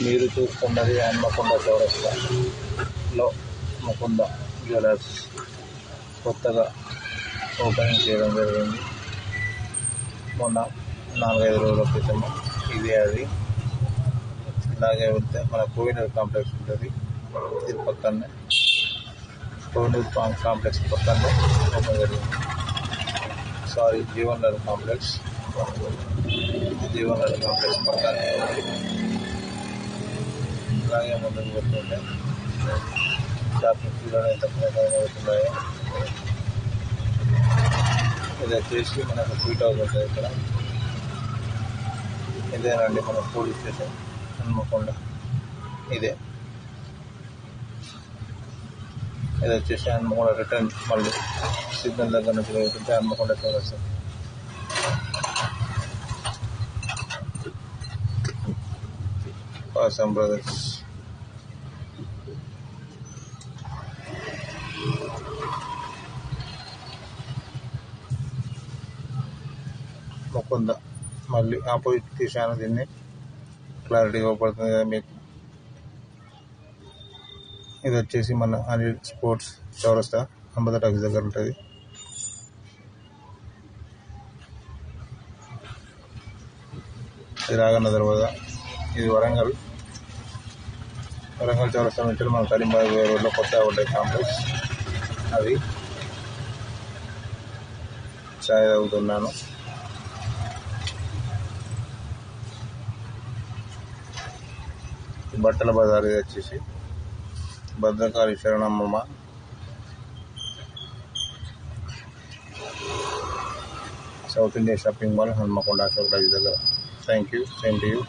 మీరు చూస్తున్నది హన్మకొండ చౌరస్తాలో ముకుంద జ్యువెలర్స్ కొత్తగా ఓపెనింగ్ చేయడం జరిగింది. మొన్న 4-5 రోజుల క్రితం ఇది అది. ఇలాగే వెళ్తే మన కోహినూర్ కాంప్లెక్స్ ఉంటుంది, ఇది పక్కనే కోహినూర్ కాంప్లెక్స్ పక్కనే ఓపెన్ జరిగింది. జీవన్ నగర్ కాంప్లెక్స్ పక్కనే. అలాగే ముందుకు పోతుంటే షాపింగ్ ఫీల్డ్లో ఎంత అవుతున్నాయో. ఇది వచ్చేసి మనకు స్వీట్ హౌస్ ఉంటుంది ఇక్కడ. ఇదేనండి మన పోలీస్ స్టేషన్ హన్మకొండ. ఇది వచ్చేసి హన్మకొండ రిటర్న్ మళ్ళీ సిగ్నల్ దగ్గర నుంచి వెళ్తుంటే హన్మకొండ చౌరస్తా. కాసం బ్రదర్స్, ముకుంద మళ్ళీ ఆపోజిట్ తీసాను, దీన్ని క్లారిటీగా పడుతుంది కదా మీకు. ఇది వచ్చేసి మన అనిల్ స్పోర్ట్స్ చౌరస్తా అంబద టాక్స్ దగ్గర ఉంటుంది. ఇది రాగన్న దర్వాజా. ఇది వరంగల్ చౌరస్తా నుంచి మన కరీంబాగ్ రోడ్లో కొత్తగా ఉంటాయి కాంప్లెక్స్. అది చాయ్ తాగుతున్నాను. బట్టల బజార్. ఇది వచ్చేసి Bhadrakali Sharanamma south India shopping mall Hanamkonda Ashok Raj దగ్గర. Thank you. Same to you.